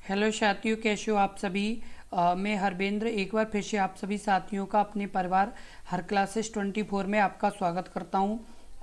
Hello साथियों, कैसे हो आप सभी। मैं हरबेंद्र एक बार फिर से आप सभी साथियों का अपने परिवार हर क्लासेस 24 में आपका स्वागत करता हूं।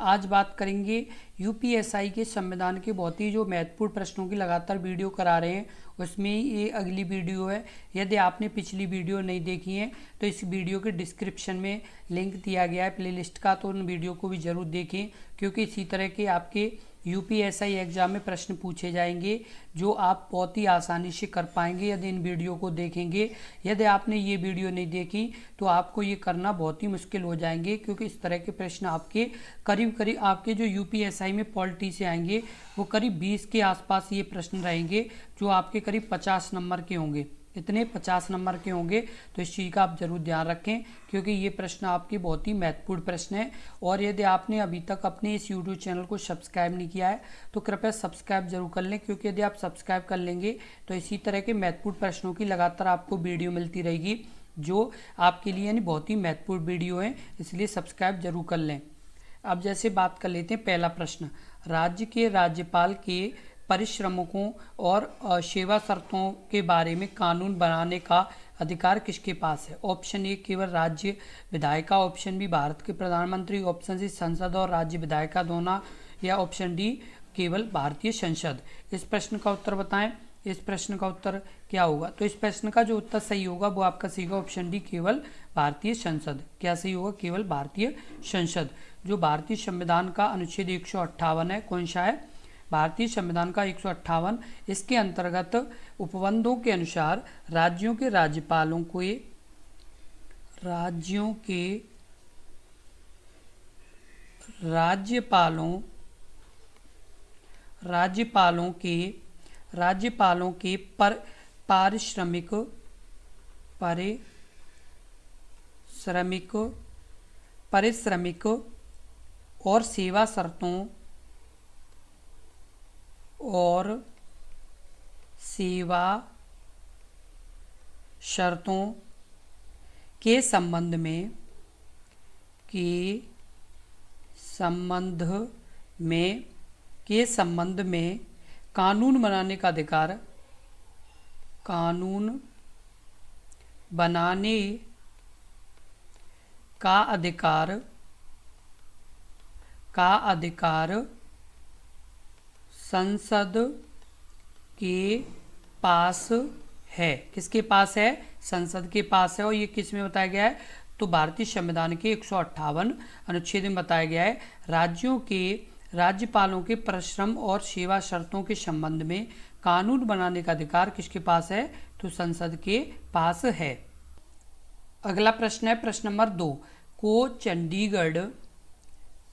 आज बात करेंगे यूपीएसआई के संविधान के बहुत ही जो महत्वपूर्ण प्रश्नों की लगातार वीडियो करा रहे हैं, उसमें ये अगली वीडियो है। यदि आपने पिछली वीडियो नहीं देखी है तो इस वीडियो के डिस्क्रिप्शन में लिंक दिया गया है प्लेलिस्ट का, तो उन वीडियो को भी ज़रूर देखें, क्योंकि इसी तरह के आपके यूपीएसआई एग्ज़ाम में प्रश्न पूछे जाएंगे जो आप बहुत ही आसानी से कर पाएंगे यदि इन वीडियो को देखेंगे। यदि आपने ये वीडियो नहीं देखी तो आपको ये करना बहुत ही मुश्किल हो जाएंगे, क्योंकि इस तरह के प्रश्न आपके करीब आपके जो यूपीएसआई में पॉलिटी से आएंगे वो करीब 20 के आसपास ये प्रश्न रहेंगे, जो आपके करीब 50 नंबर के होंगे। इतने 50 नंबर के होंगे, तो इस चीज़ का आप जरूर ध्यान रखें, क्योंकि ये प्रश्न आपके बहुत ही महत्वपूर्ण प्रश्न है। और यदि आपने अभी तक अपने इस यूट्यूब चैनल को सब्सक्राइब नहीं किया है तो कृपया सब्सक्राइब जरूर कर लें, क्योंकि यदि आप सब्सक्राइब कर लेंगे तो इसी तरह के महत्वपूर्ण प्रश्नों की लगातार आपको वीडियो मिलती रहेगी, जो आपके लिए यानी बहुत ही महत्वपूर्ण वीडियो है, इसलिए सब्सक्राइब जरूर कर लें। अब जैसे बात कर लेते हैं, पहला प्रश्न, राज्य के राज्यपाल के परिश्रमकों और सेवा शर्तों के बारे में कानून बनाने का अधिकार किसके पास है। ऑप्शन ए केवल राज्य विधायिका, ऑप्शन बी भारत के प्रधानमंत्री, ऑप्शन सी संसद और राज्य विधायिका दोनों, या ऑप्शन डी केवल भारतीय संसद। इस प्रश्न का उत्तर बताएं। इस प्रश्न का उत्तर क्या होगा? तो इस प्रश्न का जो उत्तर सही होगा वो आपका सही होगा ऑप्शन डी केवल भारतीय संसद। क्या सही होगा? केवल भारतीय संसद। जो भारतीय संविधान का अनुच्छेद 158 है, कौन सा है? भारतीय संविधान का 158। इसके अंतर्गत उपबंधों के अनुसार राज्यों के राज्यपालों राज्यपालों के पारिश्रमिक और सेवा शर्तों के संबंध में कानून बनाने का अधिकार संसद के पास है। किसके पास है? संसद के पास है। और ये किस में बताया गया है? तो भारतीय संविधान के 158 अनुच्छेद में बताया गया है। राज्यों के राज्यपालों के परिश्रम और सेवा शर्तों के संबंध में कानून बनाने का अधिकार किसके पास है? तो संसद के पास है। अगला प्रश्न है प्रश्न नंबर 2,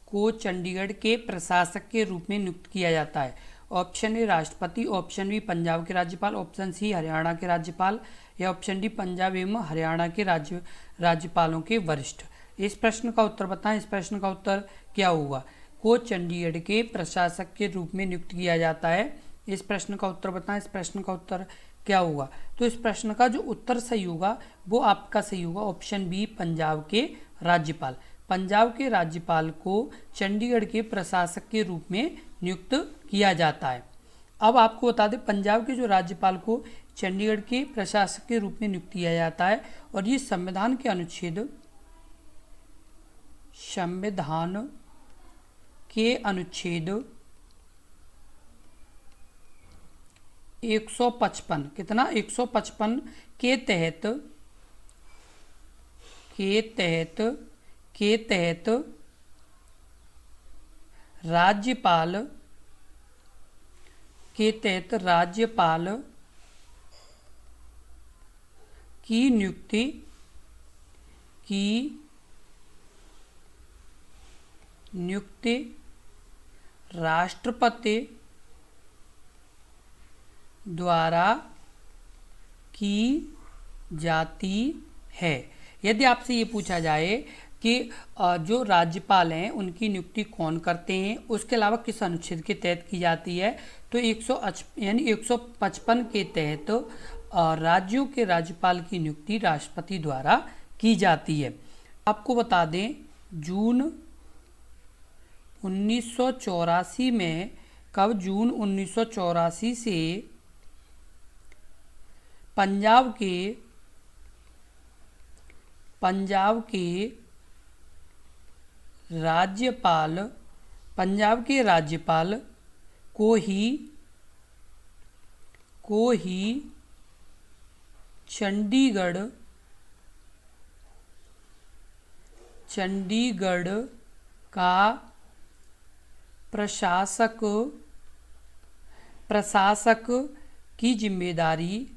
को चंडीगढ़ के प्रशासक के रूप में नियुक्त किया जाता है। ऑप्शन ए राष्ट्रपति, ऑप्शन बी पंजाब के राज्यपाल, ऑप्शन सी हरियाणा के राज्यपाल, या ऑप्शन डी पंजाब एवं हरियाणा के राज्यपालों के वरिष्ठ। इस प्रश्न का उत्तर बताएं। इस प्रश्न का उत्तर क्या होगा? को चंडीगढ़ के प्रशासक के रूप में नियुक्त किया जाता है। इस प्रश्न का उत्तर बताएं। इस प्रश्न का उत्तर क्या होगा? तो इस प्रश्न का जो उत्तर सही होगा वो आपका सही होगा ऑप्शन बी पंजाब के राज्यपाल। पंजाब के राज्यपाल को चंडीगढ़ के प्रशासक के रूप में नियुक्त किया जाता है। अब आपको बता दें, पंजाब के जो राज्यपाल को चंडीगढ़ के प्रशासक के रूप में नियुक्त किया जाता है, और ये संविधान के अनुच्छेद 155 कितना 155 के तहत राज्यपाल की नियुक्ति राष्ट्रपति द्वारा की जाती है। यदि आपसे ये पूछा जाए कि जो राज्यपाल हैं उनकी नियुक्ति कौन करते हैं, उसके अलावा किस अनुच्छेद के तहत की जाती है, तो 155 के तहत राज्यों के राज्यपाल की नियुक्ति राष्ट्रपति द्वारा की जाती है। आपको बता दें, जून 1984 में, कब? जून 1984 से पंजाब के राज्यपाल को ही चंडीगढ़ का प्रशासक की जिम्मेदारी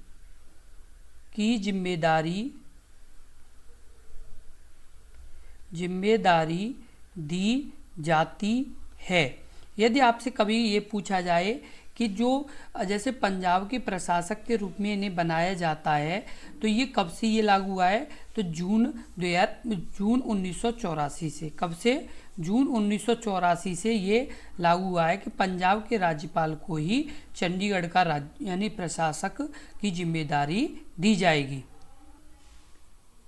दी जाती है। यदि आपसे कभी ये पूछा जाए कि जो जैसे पंजाब के प्रशासक के रूप में इन्हें बनाया जाता है तो ये कब से ये लागू हुआ है, तो जून 1984 से। कब से? जून 1984 से ये लागू हुआ है कि पंजाब के राज्यपाल को ही चंडीगढ़ का यानी प्रशासक की जिम्मेदारी दी जाएगी।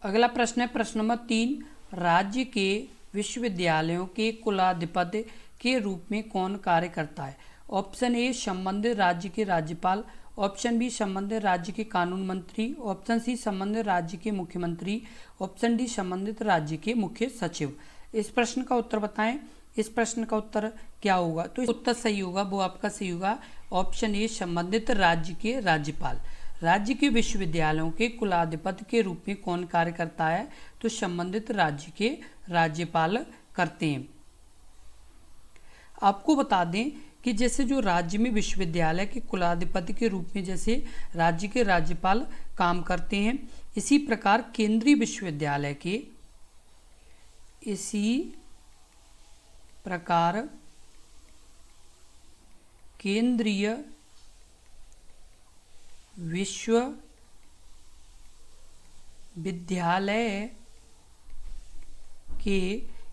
अगला प्रश्न है प्रश्न नंबर 3, राज्य के विश्वविद्यालयों के कुलाधिपति के रूप में कौन कार्य करता है? ऑप्शन ए संबंधित राज्य के राज्यपाल, ऑप्शन बी संबंधित राज्य के कानून मंत्री, ऑप्शन सी संबंधित राज्य के मुख्यमंत्री, ऑप्शन डी संबंधित राज्य के मुख्य सचिव। इस प्रश्न का उत्तर बताएं। इस प्रश्न का उत्तर क्या होगा? तो उत्तर सही होगा, वो आपका सही होगा ऑप्शन ए संबंधित राज्य के राज्यपाल। राज्य के विश्वविद्यालयों के कुलाधिपति के रूप में कौन कार्य करता है? तो संबंधित राज्य के राज्यपाल करते हैं। आपको बता दें कि जैसे जो राज्य में विश्वविद्यालय के कुलाधिपति के रूप में जैसे राज्य के राज्यपाल काम करते हैं, इसी प्रकार केंद्रीय विश्वविद्यालय के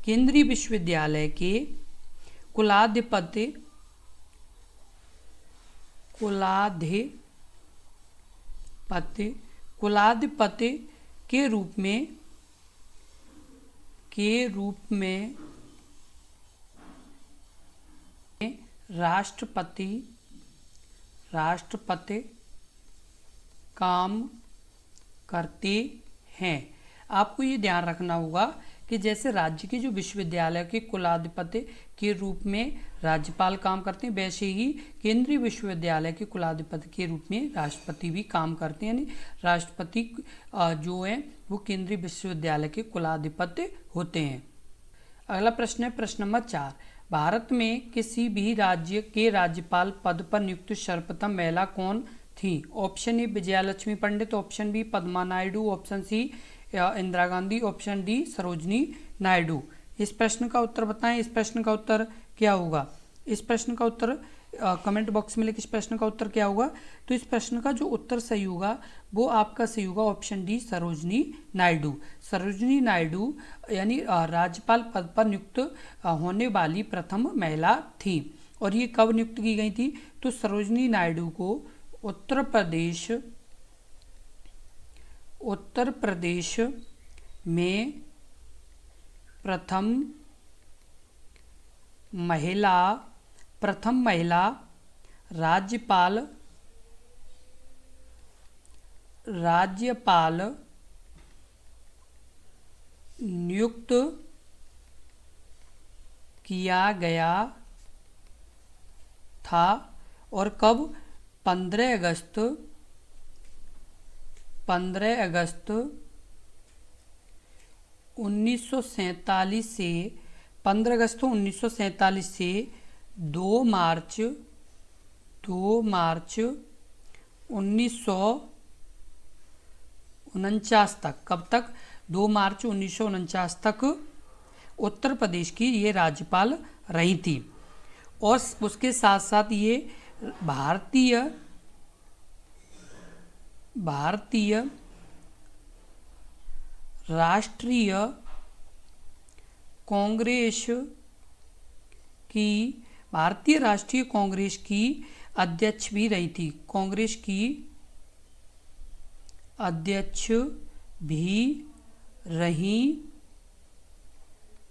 केंद्रीय विश्वविद्यालय के कुलाधिपति के रूप में राष्ट्रपति काम करते हैं। आपको ये ध्यान रखना होगा कि जैसे राज्य के जो विश्वविद्यालय के कुलाधिपति के रूप में राज्यपाल काम करते हैं, वैसे ही केंद्रीय विश्वविद्यालय के कुलाधिपति के रूप में राष्ट्रपति भी काम करते हैं। यानी राष्ट्रपति जो है वो केंद्रीय विश्वविद्यालय के कुलाधिपति होते हैं। अगला प्रश्न है प्रश्न नंबर 4, भारत में किसी भी राज्य के राज्यपाल पद पर नियुक्त सर्वप्रथम महिला कौन थी? Option A Vijayalakshmi Pandit, option B Padma Naidu, option C Indira Gandhi, option D Sarojini Naidu. इस प्रश्न का उत्तर बताएं। इस प्रश्न का उत्तर क्या होगा? इस प्रश्न का उत्तर कमेंट बॉक्स में लिखिए। इस प्रश्न का उत्तर क्या होगा? तो इस प्रश्न का जो उत्तर सही होगा वो आपका सही होगा ऑप्शन डी सरोजनी नायडू। सरोजनी नायडू यानी राज्यपाल पद पर नियुक्त होने वाली प्रथम महिला थी। और ये कब नियुक्त की गई थी? तो सरोजनी नायडू को उत्तर प्रदेश में प्रथम महिला राज्यपाल नियुक्त किया गया था। और कब? 15 अगस्त 1947 से 15 अगस्त 1947 से 2 मार्च 1949 तक। कब तक? 2 मार्च 1949 तक उत्तर प्रदेश की ये राज्यपाल रही थी। और उसके साथ साथ ये भारतीय राष्ट्रीय कांग्रेस की अध्यक्ष भी रही थी। कांग्रेस की अध्यक्ष भी रही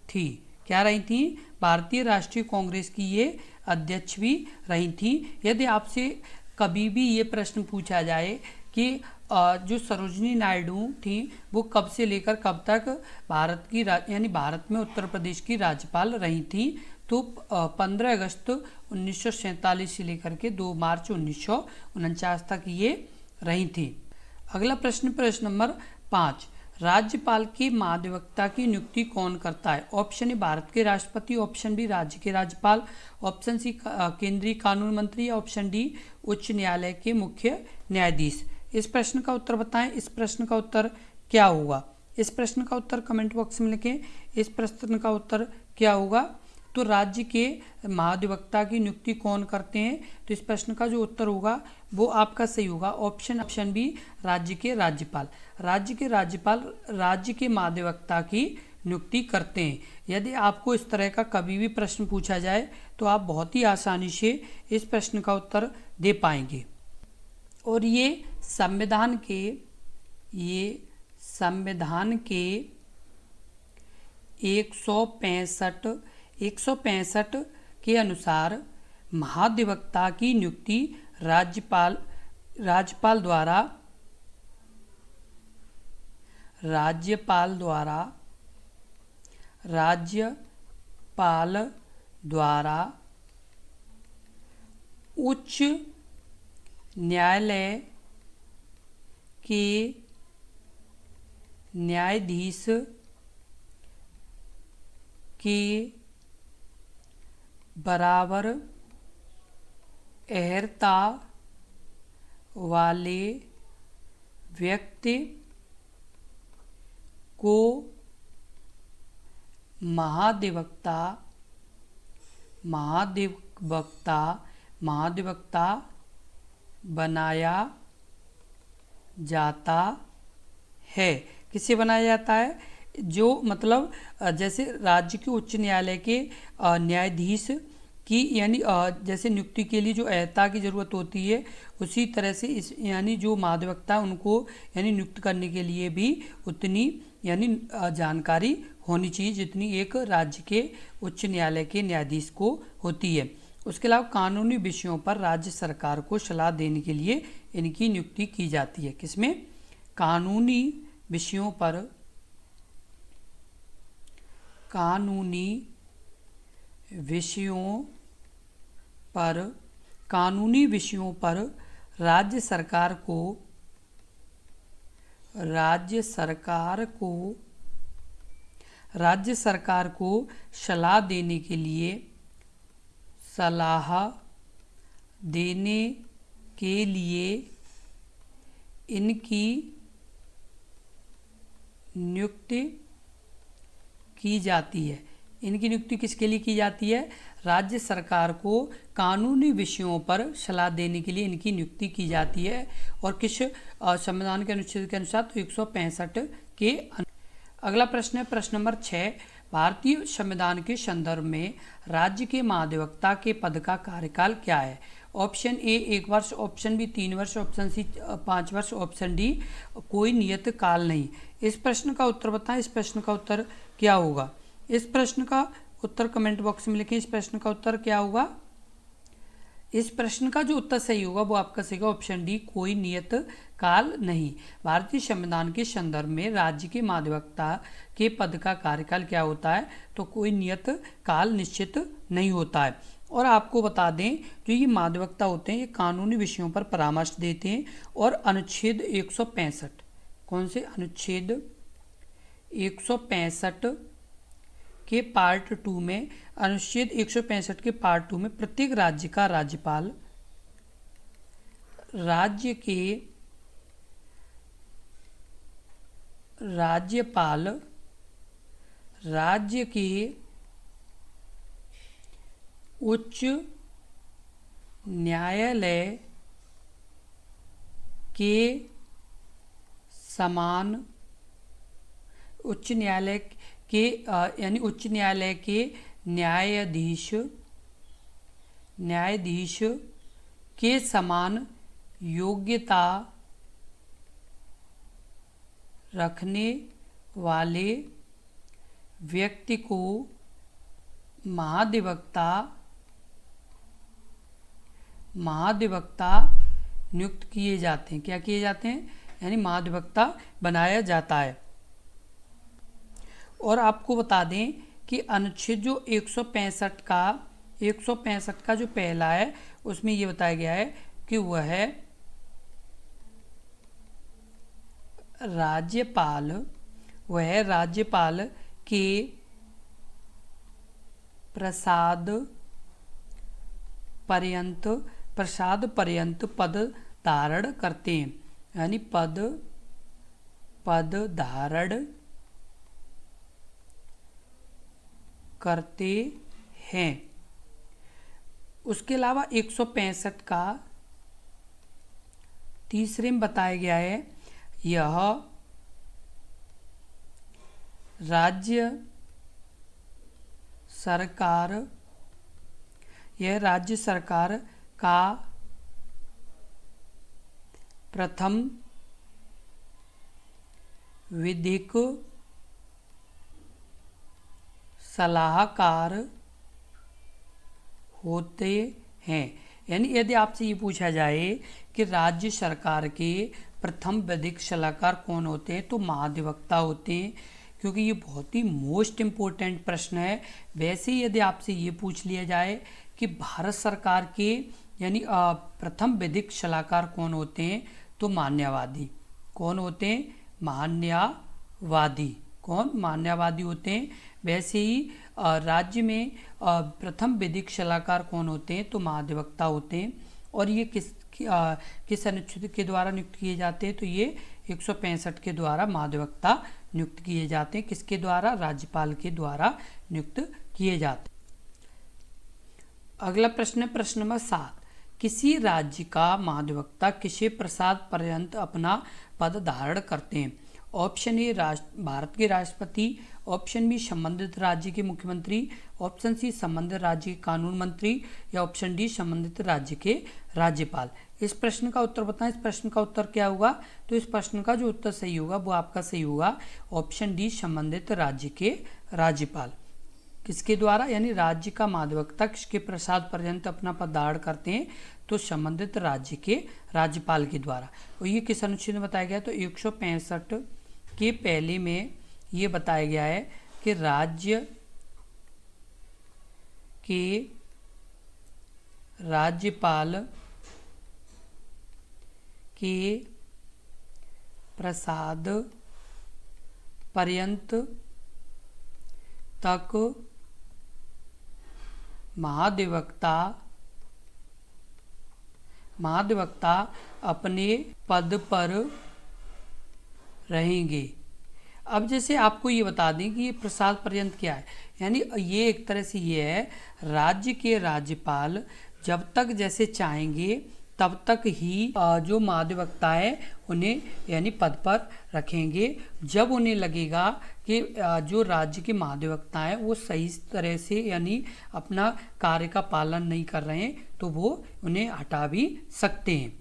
थी। क्या रही थी? भारतीय राष्ट्रीय कांग्रेस की ये अध्यक्ष भी रही थी। यदि आपसे कभी भी ये प्रश्न पूछा जाए कि जो सरोजिनी नायडू थी वो कब से लेकर कब तक भारत की यानी भारत में उत्तर प्रदेश की राज्यपाल रही थी। तो 15 अगस्त 1947 से लेकर के 2 मार्च 1949 तक ये रही थी। अगला प्रश्न, प्रश्न नंबर 5, राज्यपाल के महाधिवक्ता की नियुक्ति कौन करता है? ऑप्शन ए भारत के राष्ट्रपति, ऑप्शन बी राज्य के राज्यपाल, ऑप्शन सी केंद्रीय कानून मंत्री, या ऑप्शन डी उच्च न्यायालय के मुख्य न्यायाधीश। इस प्रश्न का उत्तर बताएं। इस प्रश्न का उत्तर क्या होगा? इस प्रश्न का उत्तर कमेंट बॉक्स में लिखें। इस प्रश्न का उत्तर क्या होगा? तो राज्य के महाधिवक्ता की नियुक्ति कौन करते हैं? तो इस प्रश्न का जो उत्तर होगा वो आपका सही होगा, ऑप्शन बी राज्य के राज्यपाल। राज्य के राज्यपाल राज्य के महाधिवक्ता की नियुक्ति करते हैं। यदि आपको इस तरह का कभी भी प्रश्न पूछा जाए तो आप बहुत ही आसानी से इस प्रश्न का उत्तर दे पाएंगे। और ये संविधान के 165 के अनुसार महाधिवक्ता की नियुक्ति राज्यपाल द्वारा उच्च न्यायालय के न्यायाधीश के बराबर अर्हता वाले व्यक्ति को महाधिवक्ता बनाया जाता है। किसे बनाया जाता है? जो मतलब जैसे राज्य के उच्च न्यायालय के न्यायाधीश की यानी जैसे नियुक्ति के लिए जो अर्हता की ज़रूरत होती है, उसी तरह से इस यानी जो महाधिवक्ता उनको यानी नियुक्त करने के लिए भी उतनी यानी जानकारी होनी चाहिए जितनी एक राज्य के उच्च न्यायालय के न्यायाधीश को होती है। उसके अलावा कानूनी विषयों पर राज्य सरकार को सलाह देने के लिए इनकी नियुक्ति की जाती है। किसमें? कानूनी विषयों पर राज्य सरकार को सलाह देने के लिए इनकी नियुक्ति की जाती है। इनकी नियुक्ति किसके लिए की जाती है? राज्य सरकार को कानूनी विषयों पर सलाह देने के लिए इनकी नियुक्ति की जाती है। और किस संविधान के अनुच्छेद के अनुसार? तो 165 के। अगला प्रश्न है प्रश्न नंबर 6, भारतीय संविधान के संदर्भ में राज्य के महाधिवक्ता के पद का कार्यकाल क्या है? ऑप्शन ए 1 वर्ष, ऑप्शन बी 3 वर्ष, ऑप्शन सी 5 वर्ष, ऑप्शन डी कोई नियत काल नहीं। इस प्रश्न का उत्तर बताएं। इस प्रश्न का उत्तर क्या होगा? इस प्रश्न का उत्तर कमेंट बॉक्स में लिखें। इस प्रश्न का उत्तर क्या होगा? इस प्रश्न का जो उत्तर सही होगा वो आपका सही होगा, ऑप्शन डी कोई नियत काल नहीं। भारतीय संविधान के संदर्भ में राज्य के महाधिवक्ता के पद का कार्यकाल क्या होता है? तो कोई नियत काल निश्चित नहीं होता है। और आपको बता दें जो ये महाधिवक्ता होते हैं ये कानूनी विषयों पर परामर्श देते हैं। और अनुच्छेद 165 कौन से? अनुच्छेद 165 के पार्ट 2 में, अनुच्छेद 165 के पार्ट 2 में प्रत्येक राज्य का राज्यपाल राज्य के उच्च न्यायालय के समान उच्च न्यायालय के यानी उच्च न्यायालय के न्यायाधीश के समान योग्यता रखने वाले व्यक्ति को महाधिवक्ता नियुक्त किए जाते हैं। क्या किए जाते हैं? यानी महाधिवक्ता बनाया जाता है। और आपको बता दें कि अनुच्छेद जो 165 का जो पहला है उसमें ये बताया गया है कि वह है राज्यपाल के प्रसाद पर्यंत पद धारण करते हैं। यानी पद धारण करते हैं। उसके अलावा 165 का तीसरे में बताया गया है, यह राज्य सरकार का प्रथम विधिक सलाहकार होते हैं। यानी यदि आपसे ये पूछा जाए कि राज्य सरकार के प्रथम विधिक सलाहकार कौन होते हैं, तो महाधिवक्ता होते हैं, क्योंकि ये बहुत ही मोस्ट इम्पोर्टेंट प्रश्न है। वैसे ही यदि आपसे ये पूछ लिया जाए कि भारत सरकार के यानी प्रथम विधिक सलाहकार कौन होते हैं, तो मान्यवादी। कौन होते हैं? मान्यवादी। कौन? मान्यवादी होते हैं। वैसे ही राज्य में प्रथम विधिक सलाहकार कौन होते हैं, तो महाधिवक्ता होते हैं। और ये किस अनुच्छेद के द्वारा नियुक्त किए जाते हैं, तो ये 165 के द्वारा महाधिवक्ता नियुक्त किए जाते हैं। किसके द्वारा? राज्यपाल के द्वारा नियुक्त किए जाते हैं। अगला प्रश्न है प्रश्न नंबर 7। किसी राज्य का महाधिवक्ता किसी प्रसाद पर्यंत अपना पद धारण करते हैं? ऑप्शन ए भारत के राष्ट्रपति, ऑप्शन बी संबंधित राज्य के मुख्यमंत्री, ऑप्शन सी संबंधित राज्य के कानून मंत्री, या ऑप्शन डी संबंधित राज्य के राज्यपाल। इस प्रश्न का उत्तर बताएं। इस प्रश्न का उत्तर क्या होगा? तो इस प्रश्न का जो उत्तर सही होगा वो आपका सही होगा ऑप्शन डी संबंधित राज्य के राज्यपाल। किसके द्वारा? यानी राज्य का महाधिवक्ता किसके प्रसाद पर्यंत अपना पद धारण करते हैं, तो संबंधित राज्य के राज्यपाल के द्वारा। और ये किस अनुच्छेद में बताया गया? तो 165 के पहले में ये बताया गया है कि राज्य के राज्यपाल के प्रसाद पर्यंत तक महाधिवक्ता अपने पद पर रहेंगे। अब जैसे आपको ये बता दें कि ये प्रसाद पर्यंत क्या है, यानी ये एक तरह से ये है, राज्य के राज्यपाल जब तक जैसे चाहेंगे तब तक ही जो महाधिवक्ता है उन्हें यानी पद पर रखेंगे। जब उन्हें लगेगा कि जो राज्य के महाधिवक्ता हैं वो सही तरह से यानी अपना कार्य का पालन नहीं कर रहे हैं, तो वो उन्हें हटा भी सकते हैं।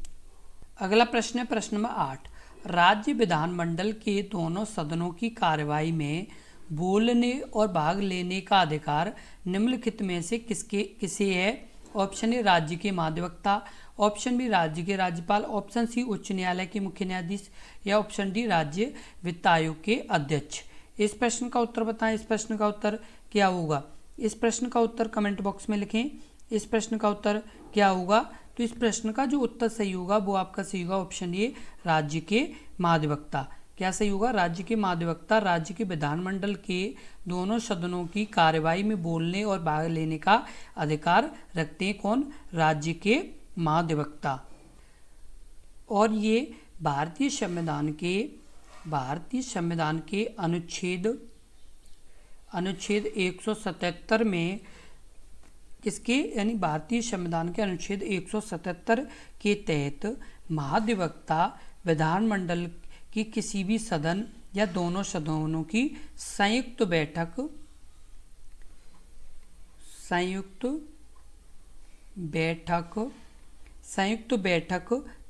अगला प्रश्न है प्रश्न नंबर 8। राज्य विधानमंडल के दोनों सदनों की कार्यवाही में बोलने और भाग लेने का अधिकार निम्नलिखित में से किसे है? ऑप्शन ए राज्य के महाधिवक्ता, ऑप्शन बी राज्य के राज्यपाल, ऑप्शन सी उच्च न्यायालय के मुख्य न्यायाधीश, या ऑप्शन डी राज्य वित्त आयोग के अध्यक्ष। इस प्रश्न का उत्तर बताएं। इस प्रश्न का उत्तर क्या होगा? इस प्रश्न का उत्तर कमेंट बॉक्स में लिखें। इस प्रश्न का उत्तर क्या होगा? तो इस प्रश्न का जो उत्तर सही होगा वो आपका सही होगा ऑप्शन ए राज्य के महाधिवक्ता। क्या सही होगा? राज्य के महाधिवक्ता राज्य के विधानमंडल के दोनों सदनों की कार्यवाही में बोलने और भाग लेने का अधिकार रखते हैं। कौन? राज्य के महाधिवक्ता। और ये भारतीय संविधान के अनुच्छेद 177 में किसके यानी भारतीय संविधान के अनुच्छेद 177 के तहत महाधिवक्ता विधानमंडल की किसी भी सदन या दोनों सदनों की संयुक्त बैठक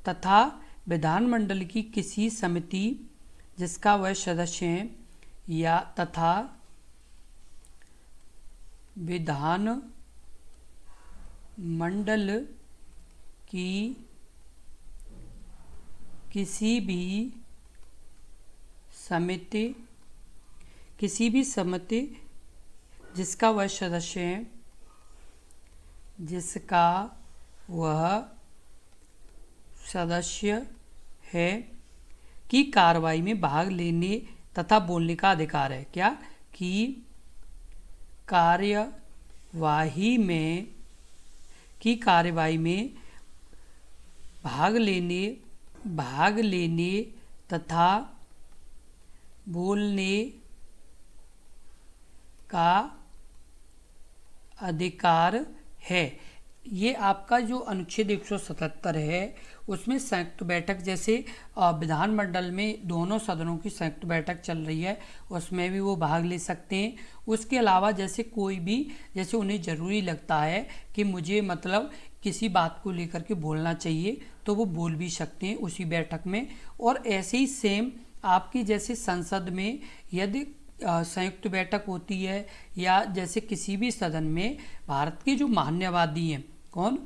तथा विधानमंडल की किसी समिति जिसका वह सदस्य है या तथा विधान मंडल की किसी भी समिति जिसका वह सदस्य है की कार्रवाई में भाग लेने तथा बोलने का अधिकार है। क्या? कि कार्यवाही में भाग लेने तथा बोलने का अधिकार है। ये आपका जो अनुच्छेद 177 है उसमें संयुक्त बैठक, जैसे विधानमंडल में दोनों सदनों की संयुक्त बैठक चल रही है उसमें भी वो भाग ले सकते हैं। उसके अलावा जैसे कोई भी, जैसे उन्हें ज़रूरी लगता है कि मुझे मतलब किसी बात को लेकर के बोलना चाहिए तो वो बोल भी सकते हैं उसी बैठक में। और ऐसे ही सेम आपकी जैसे संसद में यदि संयुक्त बैठक होती है या जैसे किसी भी सदन में भारत के जो मान्यवादी हैं, कौन?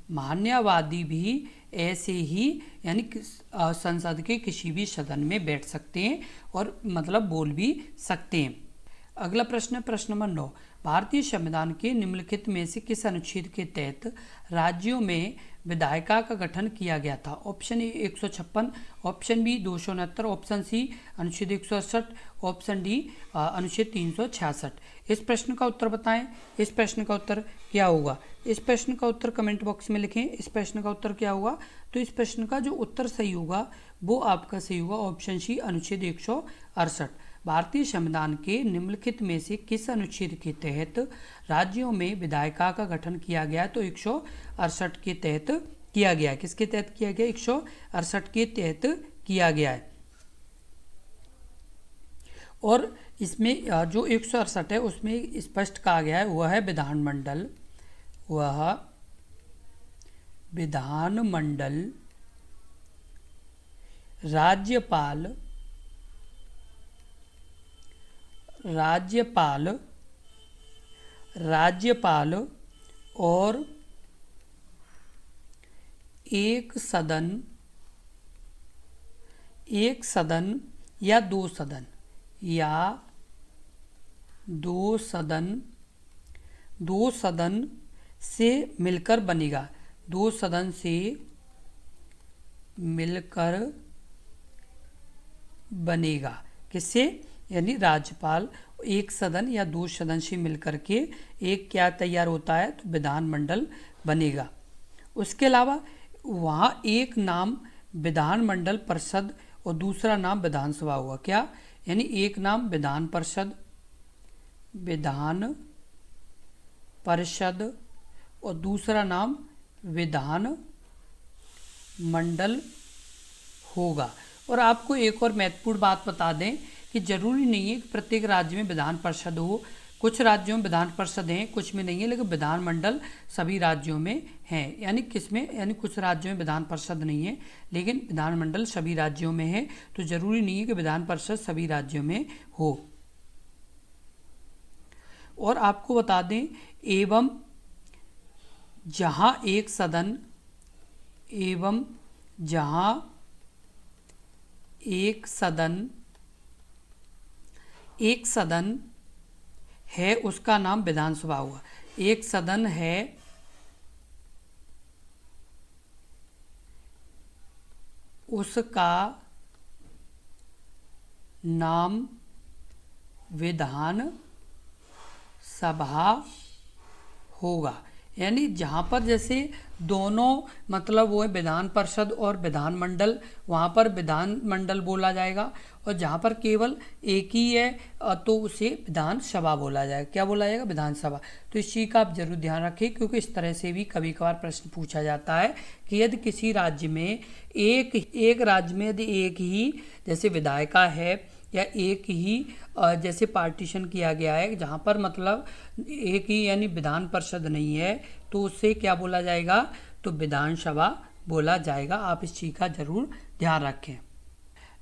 मान्यवादी भी ऐसे ही यानी संसद के किसी भी सदन में बैठ सकते हैं और मतलब बोल भी सकते हैं। अगला प्रश्न, प्रश्न नंबर 9, भारतीय संविधान के निम्नलिखित में से किस अनुच्छेद के तहत राज्यों में विधायिका का गठन किया गया था? Option A 156, option B 269, option C अनुच्छेद 168, ऑप्शन डी अनुच्छेद 366। इस प्रश्न का उत्तर बताएं। इस प्रश्न का उत्तर क्या होगा? इस प्रश्न का उत्तर कमेंट बॉक्स में लिखें। इस प्रश्न का उत्तर क्या होगा? तो इस प्रश्न का जो उत्तर सही होगा वो आपका सही होगा ऑप्शन सी अनुच्छेद 168। भारतीय संविधान के निम्नलिखित में से किस अनुच्छेद के तहत राज्यों में विधायिका का गठन किया गया? तो 168 के तहत किया गया है। किसके तहत किया गया? 168 के तहत किया गया है। और इसमें जो 168 है उसमें स्पष्ट कहा गया है वह है विधानमंडल राज्यपाल और एक सदन या दो सदन से मिलकर बनेगा। दो सदन से मिलकर बनेगा। किससे? यानी राज्यपाल एक सदन या दो सदन से मिलकर के एक क्या तैयार होता है? तो विधानमंडल बनेगा। उसके अलावा वहाँ एक नाम विधानमंडल परिषद और दूसरा नाम विधानसभा हुआ। क्या? यानी एक नाम विधान परिषद और दूसरा नाम विधान मंडल होगा। और आपको एक और महत्वपूर्ण बात बता दें कि जरूरी नहीं है कि प्रत्येक राज्य में विधान परिषद हो। कुछ राज्यों में विधान परिषद हैं, कुछ में नहीं है, लेकिन विधानमंडल सभी राज्यों में है। यानी किसमें? यानी कुछ राज्यों में विधान परिषद नहीं है लेकिन विधानमंडल सभी राज्यों में है। तो जरूरी नहीं है कि विधान परिषद सभी राज्यों में हो। और आपको बता दें एवं जहां एक सदन है उसका नाम विधानसभा हुआ। एक सदन है उसका नाम विधान सभा होगा। यानी जहाँ पर जैसे दोनों मतलब वो है विधान परिषद और विधानमंडल, वहाँ पर विधानमंडल बोला जाएगा। और जहाँ पर केवल एक ही है तो उसे विधानसभा बोला जाएगा। क्या बोला जाएगा? विधानसभा। तो इस चीज़ का आप जरूर ध्यान रखें क्योंकि इस तरह से भी कभी कभार प्रश्न पूछा जाता है कि यदि किसी राज्य में एक राज्य में यदि एक ही जैसे विधायिका है या एक ही जैसे पार्टीशन किया गया है जहाँ पर मतलब एक ही यानी विधान परिषद नहीं है तो उससे क्या बोला जाएगा? तो विधानसभा बोला जाएगा। आप इस चीज़ का जरूर ध्यान रखें।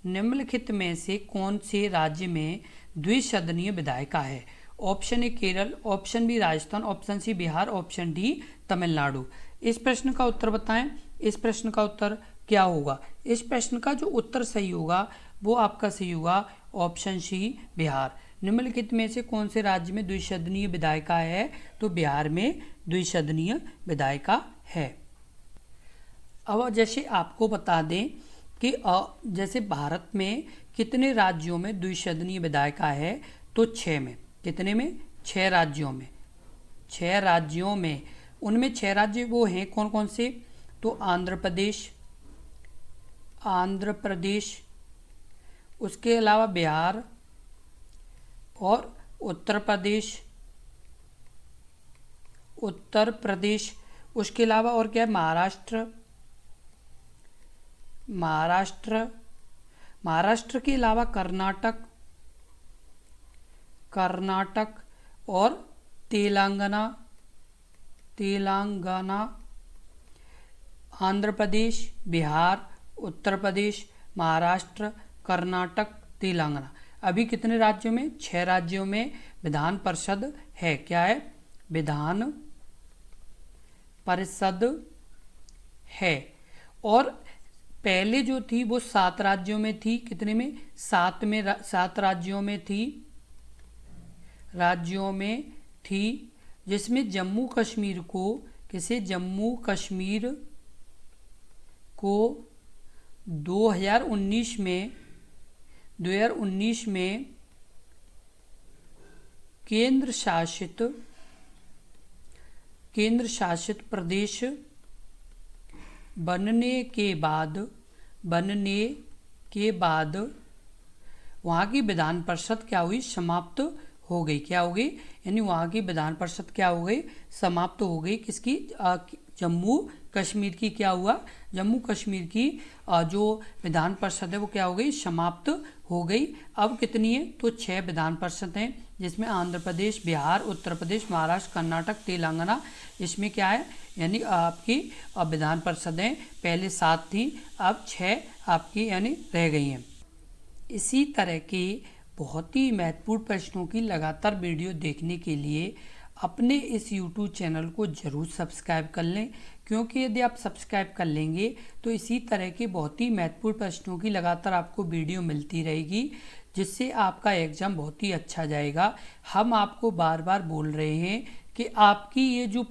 निम्नलिखित में से कौन से राज्य में द्विसदनीय विधायिका है? Option A Kerala, option B Rajasthan, option C Bihar, option D Tamil Nadu. इस प्रश्न का उत्तर बताएं। इस प्रश्न का उत्तर क्या होगा? इस प्रश्न का जो उत्तर सही होगा वो आपका सही होगा ऑप्शन सी बिहार। निम्नलिखित में से कौन से राज्य में द्विसदनीय विधायिका है? तो बिहार में द्विसदनीय विधायिका है। अब जैसे आपको बता दें कि जैसे भारत में कितने राज्यों में द्विसदनीय विधायिका है? तो 6 में। कितने में? 6 राज्यों में। 6 राज्यों में। उनमें 6 राज्य वो हैं कौन कौन से? तो आंध्र प्रदेश, उसके अलावा बिहार और उत्तर प्रदेश, उसके अलावा और क्या है? महाराष्ट्र के अलावा कर्नाटक और तेलंगाना। आंध्र प्रदेश, बिहार, उत्तर प्रदेश, महाराष्ट्र, कर्नाटक, तेलंगाना। अभी कितने राज्यों में? 6 राज्यों में विधान परिषद है। क्या है? विधान परिषद है। और पहले जो थी वो 7 राज्यों में थी। कितने में? 7 राज्यों में थी, जिसमें जम्मू कश्मीर को 2019 में केंद्र शासित प्रदेश बनने के बाद वहाँ की विधान परिषद क्या हुई? समाप्त हो गई। क्या हो गई? यानी वहाँ की विधान परिषद क्या हो गई? समाप्त हो गई। किसकी? जम्मू कश्मीर की। क्या हुआ? जम्मू कश्मीर की जो विधान परिषद है वो क्या हो गई? समाप्त हो गई। अब कितनी है? तो 6 विधान परिषद हैं, जिसमें आंध्र प्रदेश, बिहार, उत्तर प्रदेश, महाराष्ट्र, कर्नाटक, तेलंगाना, इसमें क्या है? यानी आपकी विधान परिषदें पहले 7 थी, अब 6 आपकी यानी रह गई हैं। इसी तरह के बहुत ही महत्वपूर्ण प्रश्नों की लगातार वीडियो देखने के लिए अपने इस YouTube चैनल को ज़रूर सब्सक्राइब कर लें, क्योंकि यदि आप सब्सक्राइब कर लेंगे तो इसी तरह के बहुत ही महत्वपूर्ण प्रश्नों की लगातार आपको वीडियो मिलती रहेगी, जिससे आपका एग्ज़ाम बहुत ही अच्छा जाएगा। हम आपको बार बार बोल रहे हैं कि आपकी ये जो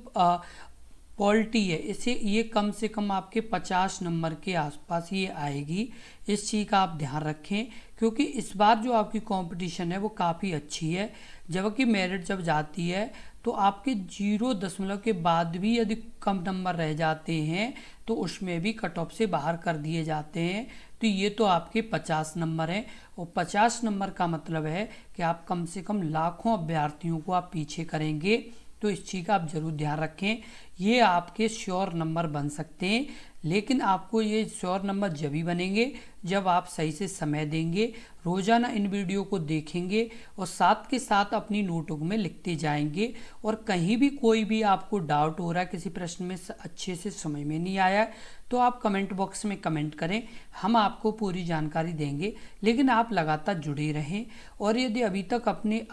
पॉलिटी है ये कम से कम आपके 50 नंबर के आसपास ये आएगी। इस चीज़ का आप ध्यान रखें, क्योंकि इस बार जो आपकी कंपटीशन है वो काफ़ी अच्छी है। जबकि मेरिट जब जाती है तो आपके 0 के बाद भी यदि कम नंबर रह जाते हैं तो उसमें भी कट ऑफ से बाहर कर दिए जाते हैं। तो ये तो आपके 50 नंबर हैं, और 50 नंबर का मतलब है कि आप कम से कम लाखों अभ्यर्थियों को आप पीछे करेंगे। तो इस चीज़ का आप ज़रूर ध्यान रखें। ये आपके श्योर नंबर बन सकते हैं, लेकिन आपको ये श्योर नंबर जब ही बनेंगे जब आप सही से समय देंगे, रोज़ाना इन वीडियो को देखेंगे और साथ के साथ अपनी नोटबुक में लिखते जाएंगे। और कहीं भी कोई भी आपको डाउट हो रहा है, किसी प्रश्न में अच्छे से समझ में नहीं आया है, तो आप कमेंट बॉक्स में कमेंट करें, हम आपको पूरी जानकारी देंगे। लेकिन आप लगातार जुड़े रहें, और यदि अभी तक आपने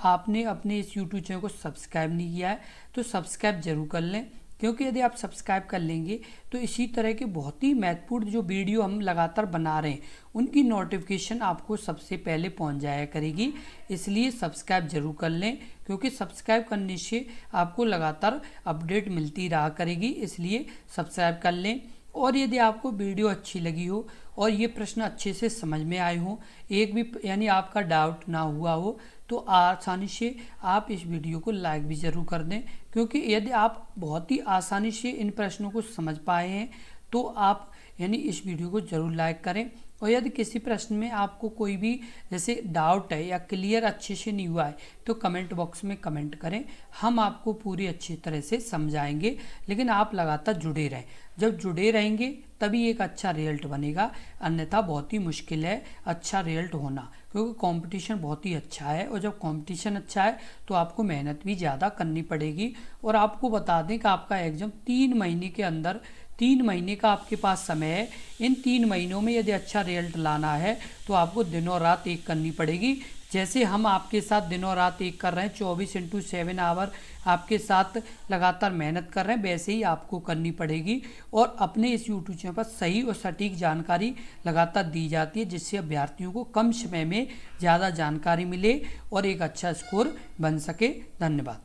अपने इस यूट्यूब चैनल को सब्सक्राइब नहीं किया है तो सब्सक्राइब जरूर कर लें, क्योंकि यदि आप सब्सक्राइब कर लेंगे तो इसी तरह के बहुत ही महत्वपूर्ण जो वीडियो हम लगातार बना रहे हैं उनकी नोटिफिकेशन आपको सबसे पहले पहुंच जाया करेगी। इसलिए सब्सक्राइब जरूर कर लें, क्योंकि सब्सक्राइब करने से आपको लगातार अपडेट मिलती रहा करेगी। इसलिए सब्सक्राइब कर लें। और यदि आपको वीडियो अच्छी लगी हो और ये प्रश्न अच्छे से समझ में आए हों, एक भी यानी आपका डाउट ना हुआ हो, तो आसानी से आप इस वीडियो को लाइक भी ज़रूर कर दें, क्योंकि यदि आप बहुत ही आसानी से इन प्रश्नों को समझ पाए हैं तो आप यानी इस वीडियो को ज़रूर लाइक करें। और यदि किसी प्रश्न में आपको कोई भी जैसे डाउट है या क्लियर अच्छे से नहीं हुआ है तो कमेंट बॉक्स में कमेंट करें, हम आपको पूरी अच्छी तरह से समझाएंगे। लेकिन आप लगातार जुड़े रहें, जब जुड़े रहेंगे तभी एक अच्छा रिजल्ट बनेगा, अन्यथा बहुत ही मुश्किल है अच्छा रिजल्ट होना, क्योंकि कंपटीशन बहुत ही अच्छा है। और जब कंपटीशन अच्छा है तो आपको मेहनत भी ज़्यादा करनी पड़ेगी। और आपको बता दें कि आपका एग्ज़ाम 3 महीने के अंदर 3 महीने का आपके पास समय है। इन 3 महीनों में यदि अच्छा रिजल्ट लाना है तो आपको दिनों रात एक करनी पड़ेगी, जैसे हम आपके साथ दिनों रात एक कर रहे हैं, 24/7 आवर आपके साथ लगातार मेहनत कर रहे हैं, वैसे ही आपको करनी पड़ेगी। और अपने इस यूट्यूब चैनल पर सही और सटीक जानकारी लगातार दी जाती है, जिससे अभ्यर्थियों को कम समय में ज़्यादा जानकारी मिले और एक अच्छा स्कोर बन सके। धन्यवाद।